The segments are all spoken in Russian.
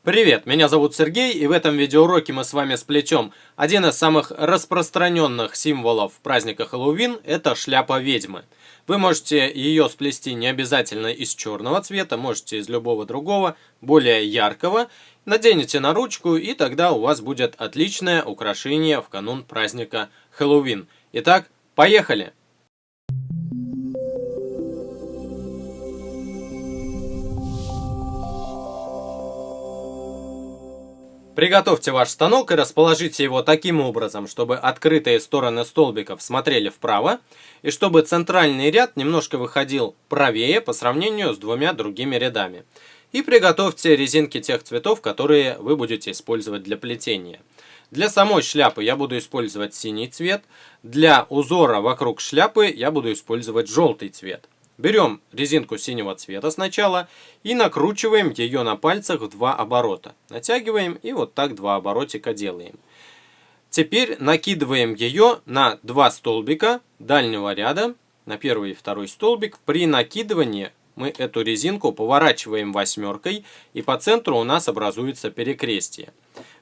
Привет, меня зовут Сергей, и в этом видеоуроке мы с вами сплетем один из самых распространенных символов праздника Хэллоуин – это шляпа ведьмы. Вы можете ее сплести не обязательно из черного цвета, можете из любого другого, более яркого. Наденете на ручку, и тогда у вас будет отличное украшение в канун праздника Хэллоуин. Итак, поехали! Приготовьте ваш станок и расположите его таким образом, чтобы открытые стороны столбиков смотрели вправо, и чтобы центральный ряд немножко выходил правее по сравнению с двумя другими рядами. И приготовьте резинки тех цветов, которые вы будете использовать для плетения. Для самой шляпы я буду использовать синий цвет, для узора вокруг шляпы я буду использовать желтый цвет. Берем резинку синего цвета сначала и накручиваем ее на пальцах в 2 оборота. Натягиваем и вот так 2 оборотика делаем. Теперь накидываем ее на 2 столбика дальнего ряда, на первый и второй столбик. При накидывании мы эту резинку поворачиваем восьмеркой, и по центру у нас образуется перекрестие.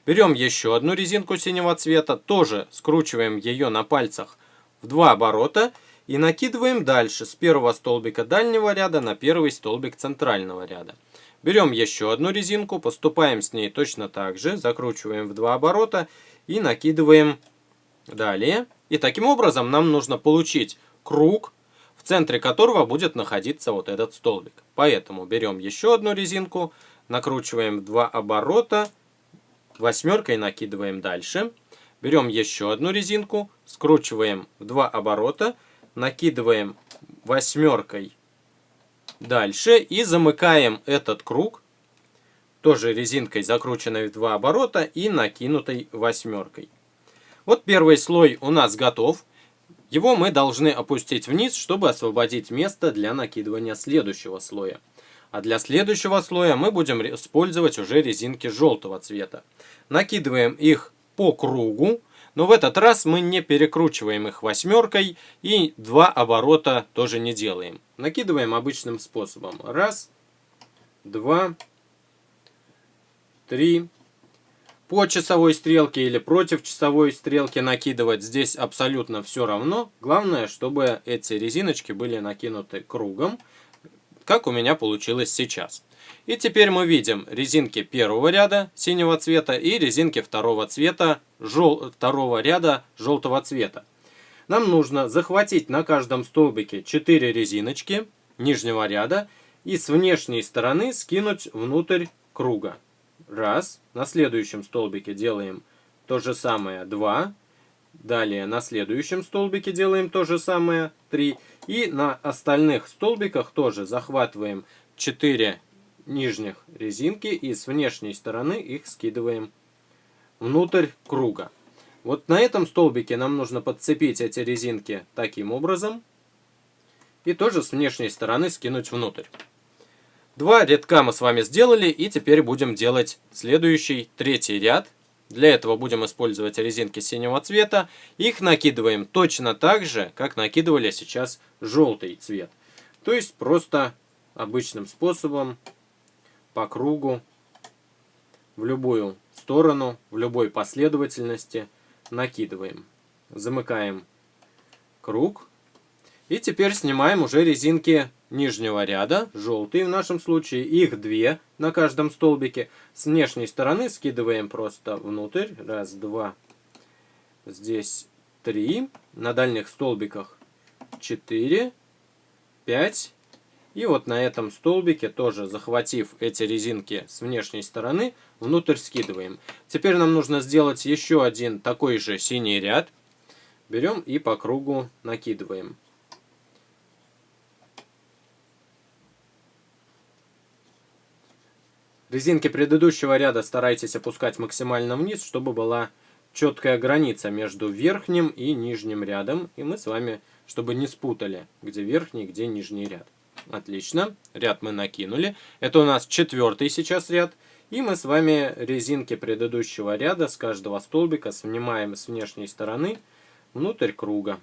Берем еще одну резинку синего цвета, тоже скручиваем ее на пальцах в 2 оборота. И накидываем дальше с первого столбика дальнего ряда на первый столбик центрального ряда. Берем еще одну резинку, поступаем с ней точно так же, закручиваем в 2 оборота и накидываем далее. И таким образом нам нужно получить круг, в центре которого будет находиться вот этот столбик. Поэтому берем еще одну резинку, накручиваем в 2 оборота, восьмеркой накидываем дальше. Берем еще одну резинку, скручиваем в 2 оборота, накидываем восьмеркой дальше и замыкаем этот круг тоже резинкой, закрученной в 2 оборота и накинутой восьмеркой. Вот первый слой у нас готов. Его мы должны опустить вниз, чтобы освободить место для накидывания следующего слоя. А для следующего слоя мы будем использовать уже резинки желтого цвета. Накидываем их по кругу. Но в этот раз мы не перекручиваем их восьмеркой и 2 оборота тоже не делаем. Накидываем обычным способом. 1, 2, 3. По часовой стрелке или против часовой стрелки накидывать здесь абсолютно все равно. Главное, чтобы эти резиночки были накинуты кругом, как у меня получилось сейчас. И теперь мы видим резинки первого ряда синего цвета и резинки второго ряда желтого цвета. Нам нужно захватить на каждом столбике 4 резиночки нижнего ряда и с внешней стороны скинуть внутрь круга. 1. На следующем столбике делаем то же самое 2. Далее на следующем столбике делаем то же самое 3. И на остальных столбиках тоже захватываем 4 нижних резинки и с внешней стороны их скидываем внутрь круга. Вот на этом столбике нам нужно подцепить эти резинки таким образом и тоже с внешней стороны скинуть внутрь. 2 рядка мы с вами сделали, и теперь будем делать следующий, третий ряд. Для этого будем использовать резинки синего цвета. Их накидываем точно так же, как накидывали сейчас желтый цвет. То есть просто обычным способом по кругу в любую сторону, в любой последовательности накидываем. Замыкаем круг. И теперь снимаем уже резинки нижнего ряда, желтые в нашем случае, их 2 на каждом столбике. С внешней стороны скидываем просто внутрь. 1, 2, здесь 3. На дальних столбиках 4, 5. И вот на этом столбике тоже, захватив эти резинки с внешней стороны, внутрь скидываем. Теперь нам нужно сделать еще один такой же синий ряд. Берем и по кругу накидываем. Резинки предыдущего ряда старайтесь опускать максимально вниз, чтобы была четкая граница между верхним и нижним рядом. И мы с вами, чтобы не спутали, где верхний, где нижний ряд. Отлично. Ряд мы накинули. Это у нас 4-й сейчас ряд. И мы с вами резинки предыдущего ряда с каждого столбика снимаем с внешней стороны внутрь круга.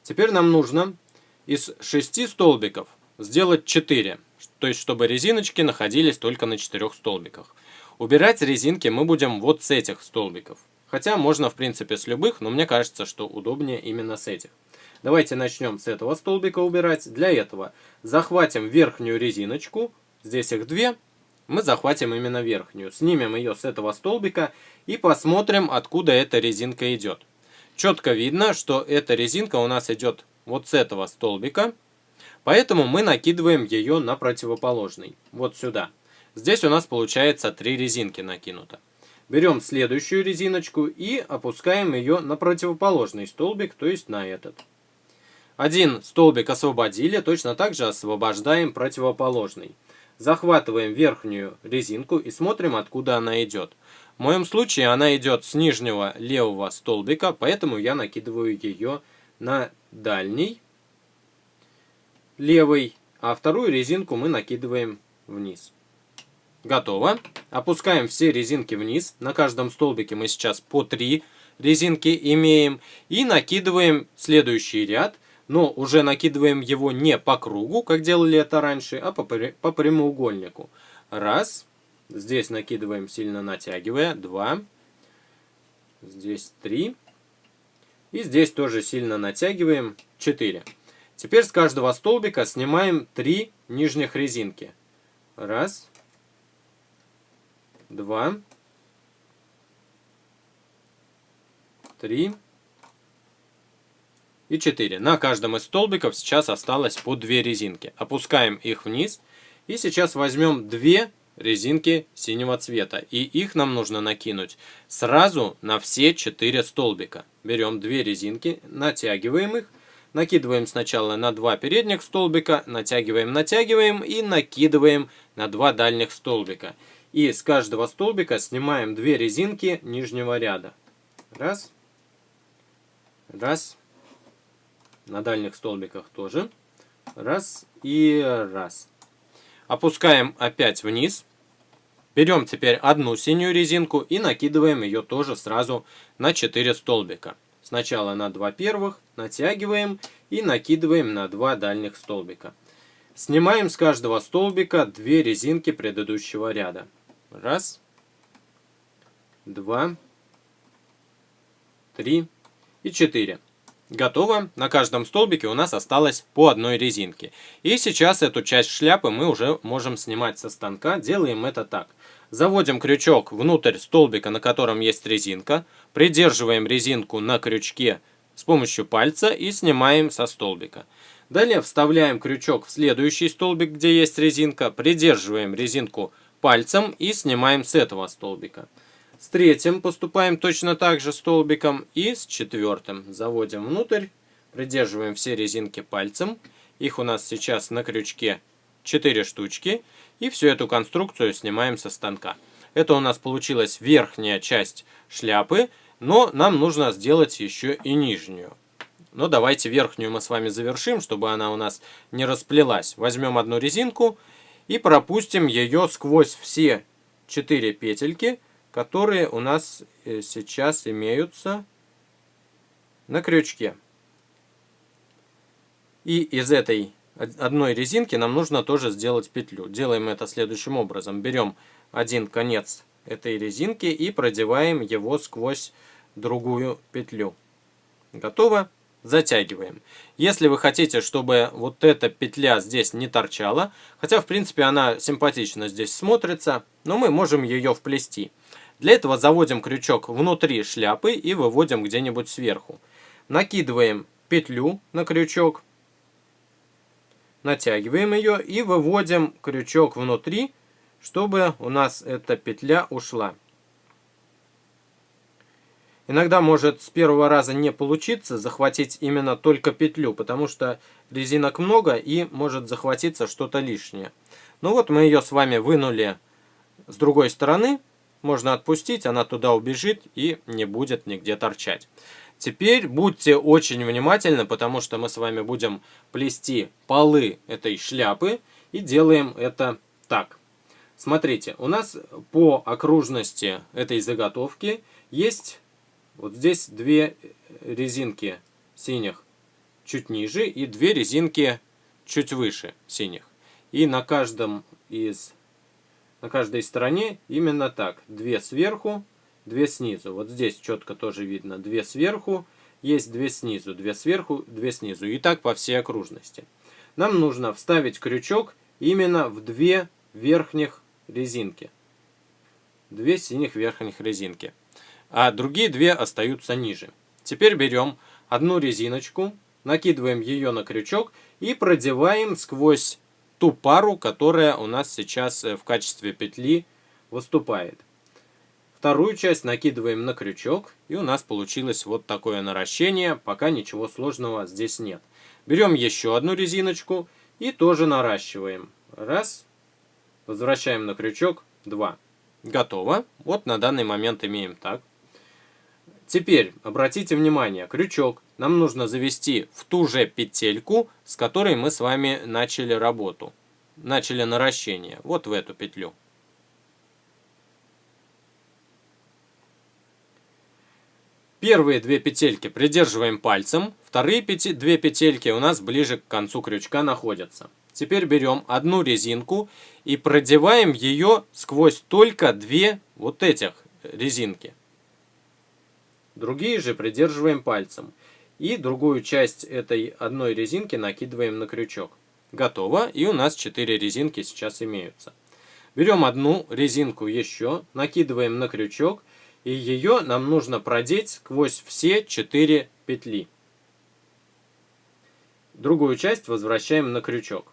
Теперь нам нужно из 6 столбиков сделать 4. То есть, чтобы резиночки находились только на 4 столбиках. Убирать резинки мы будем вот с этих столбиков. Хотя можно, в принципе, с любых, но мне кажется, что удобнее именно с этих. Давайте начнем с этого столбика убирать. Для этого захватим верхнюю резиночку. Здесь их 2. Мы захватим именно верхнюю. Снимем ее с этого столбика и посмотрим, откуда эта резинка идет. Четко видно, что эта резинка у нас идет вот с этого столбика. Поэтому мы накидываем ее на противоположный. Вот сюда. Здесь у нас получается 3 резинки накинуто. Берем следующую резиночку и опускаем ее на противоположный столбик, то есть на этот. Один столбик освободили, точно так же освобождаем противоположный. Захватываем верхнюю резинку и смотрим, откуда она идет. В моем случае она идет с нижнего левого столбика, поэтому я накидываю ее на дальний левый, а вторую резинку мы накидываем вниз. Готово. Опускаем все резинки вниз. На каждом столбике мы сейчас по 3 резинки имеем. И накидываем следующий ряд. Но уже накидываем его не по кругу, как делали это раньше, а по прямоугольнику. Раз. Здесь накидываем, сильно натягивая. 2. Здесь 3. И здесь тоже сильно натягиваем. 4. Теперь с каждого столбика снимаем 3 нижних резинки. Раз. 2, 3 и 4. На каждом из столбиков сейчас осталось по 2 резинки. Опускаем их вниз. И сейчас возьмем 2 резинки синего цвета. И их нам нужно накинуть сразу на все 4 столбика. Берем 2 резинки, натягиваем их. Накидываем сначала на 2 передних столбика, натягиваем и накидываем на 2 дальних столбика. И с каждого столбика снимаем 2 резинки нижнего ряда. Раз. Раз. На дальних столбиках тоже. Раз и раз. Опускаем опять вниз. Берем теперь одну синюю резинку и накидываем ее тоже сразу на 4 столбика. Сначала на 2 первых, натягиваем и накидываем на 2 дальних столбика. Снимаем с каждого столбика 2 резинки предыдущего ряда. Раз, 2, 3 и 4. Готово. На каждом столбике у нас осталось по одной резинке. И сейчас эту часть шляпы мы уже можем снимать со станка. Делаем это так. Заводим крючок внутрь столбика, на котором есть резинка. Придерживаем резинку на крючке с помощью пальца и снимаем со столбика. Далее вставляем крючок в следующий столбик, где есть резинка. Придерживаем резинку пальцем и снимаем с этого столбика. С третьим поступаем точно так же столбиком и с четвертым. Заводим внутрь, придерживаем все резинки пальцем. Их у нас сейчас на крючке 4 штучки. И всю эту конструкцию снимаем со станка. Это у нас получилась верхняя часть шляпы, но нам нужно сделать еще и нижнюю. Но давайте верхнюю мы с вами завершим, чтобы она у нас не расплелась. Возьмем одну резинку и пропустим ее сквозь все 4 петельки, которые у нас сейчас имеются на крючке. И из этой одной резинки нам нужно тоже сделать петлю. Делаем это следующим образом. Берем один конец этой резинки и продеваем его сквозь другую петлю. Готово. Затягиваем. Если вы хотите, чтобы вот эта петля здесь не торчала, хотя в принципе она симпатично здесь смотрится, но мы можем ее вплести. Для этого заводим крючок внутри шляпы и выводим где-нибудь сверху. Накидываем петлю на крючок, натягиваем ее и выводим крючок внутри, чтобы у нас эта петля ушла. Иногда может с первого раза не получиться захватить именно только петлю, потому что резинок много и может захватиться что-то лишнее. Ну вот мы ее с вами вынули с другой стороны. Можно отпустить, она туда убежит и не будет нигде торчать. Теперь будьте очень внимательны, потому что мы с вами будем плести полы этой шляпы и делаем это так. Смотрите, у нас по окружности этой заготовки есть вот здесь 2 резинки синих чуть ниже и 2 резинки чуть выше синих. И на каждой стороне именно так. 2 сверху, 2 снизу. Вот здесь четко тоже видно 2 сверху, есть 2 снизу, 2 сверху, 2 снизу. И так по всей окружности. Нам нужно вставить крючок именно в 2 верхних резинки. 2 синих верхних резинки. А другие 2 остаются ниже. Теперь берем одну резиночку, накидываем ее на крючок и продеваем сквозь ту пару, которая у нас сейчас в качестве петли выступает. Вторую часть накидываем на крючок, и у нас получилось вот такое наращение, пока ничего сложного здесь нет. Берем еще одну резиночку и тоже наращиваем. Раз, возвращаем на крючок, 2. Готово. Вот на данный момент имеем так. Теперь обратите внимание, крючок нам нужно завести в ту же петельку, с которой мы с вами начали работу. Начали наращение. Вот в эту петлю. Первые 2 петельки придерживаем пальцем, вторые 2 петельки у нас ближе к концу крючка находятся. Теперь берем одну резинку и продеваем ее сквозь только 2 вот этих резинки. Другие же придерживаем пальцем. И другую часть этой одной резинки накидываем на крючок. Готово. И у нас 4 резинки сейчас имеются. Берем одну резинку еще, накидываем на крючок. И ее нам нужно продеть сквозь все 4 петли. Другую часть возвращаем на крючок.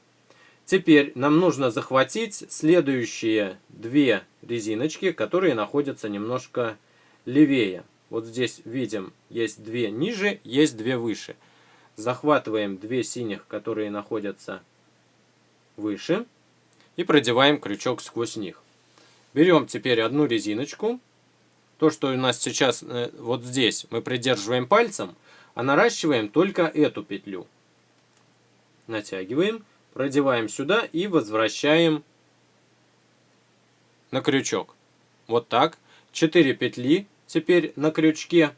Теперь нам нужно захватить следующие 2 резиночки, которые находятся немножко левее. Вот здесь видим, есть 2 ниже, есть 2 выше. Захватываем 2 синих, которые находятся выше, и продеваем крючок сквозь них. Берем теперь одну резиночку. То, что у нас сейчас вот здесь мы придерживаем пальцем, а наращиваем только эту петлю. Натягиваем, продеваем сюда и возвращаем на крючок. Вот так. 4 петли теперь на крючке.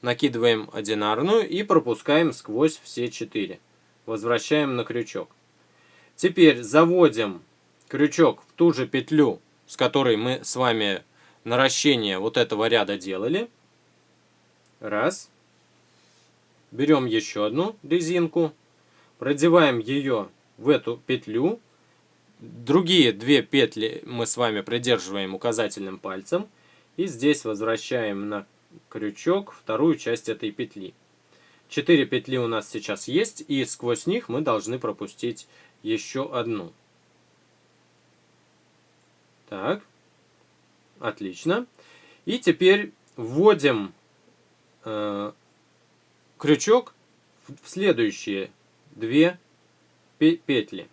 Накидываем одинарную и пропускаем сквозь все 4. Возвращаем на крючок. Теперь заводим крючок в ту же петлю, с которой мы с вами наращение вот этого ряда делали. Раз. Берем еще одну резинку. Продеваем ее в эту петлю. Другие 2 петли мы с вами придерживаем указательным пальцем. И здесь возвращаем на крючок вторую часть этой петли. 4 петли у нас сейчас есть, и сквозь них мы должны пропустить еще одну. Так, отлично. И теперь вводим крючок в следующие 2 петли.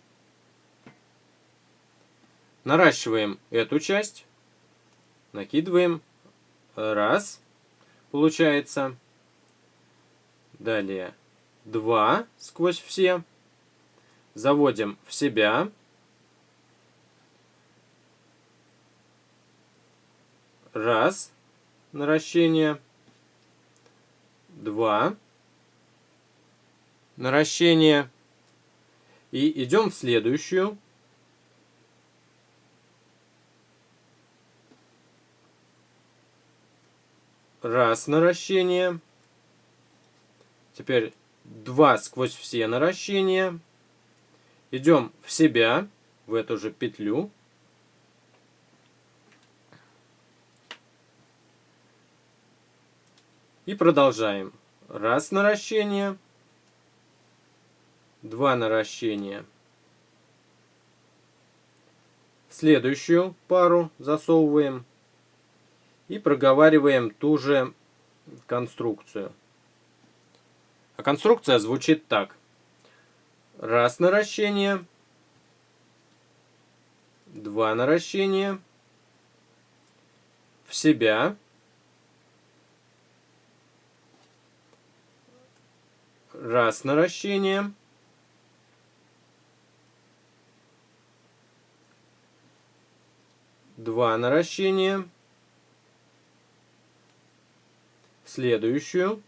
Наращиваем эту часть. Накидываем. Раз. Получается. Далее 2 сквозь все. Заводим в себя. Раз. Наращение. 2. Наращение. И идем в следующую. Раз наращение. Теперь 2 сквозь все наращения. Идем в себя, в эту же петлю. И продолжаем. Раз наращение. 2 наращения. В следующую пару засовываем. И проговариваем ту же конструкцию. А конструкция звучит так. Раз наращение. 2 наращения. В себя. Раз наращение. 2 наращения. Следующую.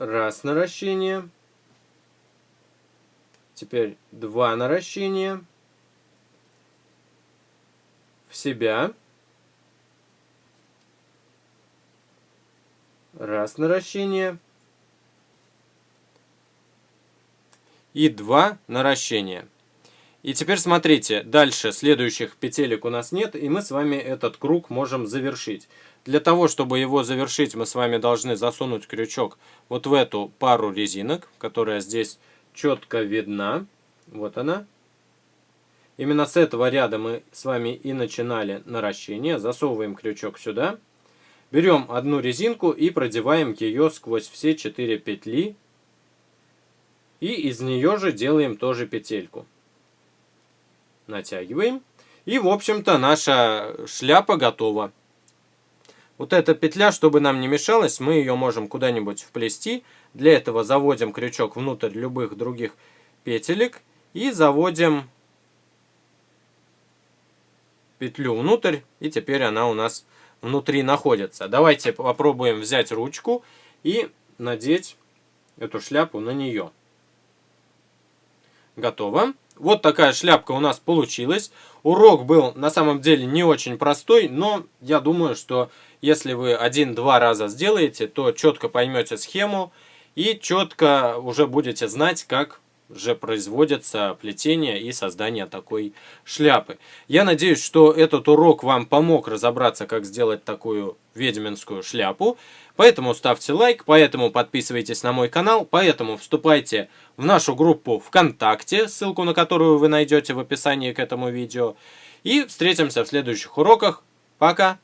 Раз наращение. Теперь 2 наращения. В себя. Раз наращение. И 2 наращения. И теперь смотрите, дальше следующих петелек у нас нет, и мы с вами этот круг можем завершить. Для того, чтобы его завершить, мы с вами должны засунуть крючок вот в эту пару резинок, которая здесь четко видна. Вот она. Именно с этого ряда мы с вами и начинали наращение. Засовываем крючок сюда. Берем одну резинку и продеваем ее сквозь все 4 петли. И из нее же делаем тоже петельку. Натягиваем. И, в общем-то, наша шляпа готова. Вот эта петля, чтобы нам не мешалась, мы ее можем куда-нибудь вплести. Для этого заводим крючок внутрь любых других петелек. И заводим петлю внутрь. И теперь она у нас внутри находится. Давайте попробуем взять ручку и надеть эту шляпу на нее. Готово. Вот такая шляпка у нас получилась. Урок был на самом деле не очень простой, но я думаю, что если вы 1-2 раза сделаете, то четко поймете схему и четко уже будете знать, как же производится плетение и создание такой шляпы. Я надеюсь, что этот урок вам помог разобраться, как сделать такую ведьминскую шляпу. Поэтому ставьте лайк, поэтому подписывайтесь на мой канал, поэтому вступайте в нашу группу ВКонтакте, ссылку на которую вы найдете в описании к этому видео. И встретимся в следующих уроках. Пока!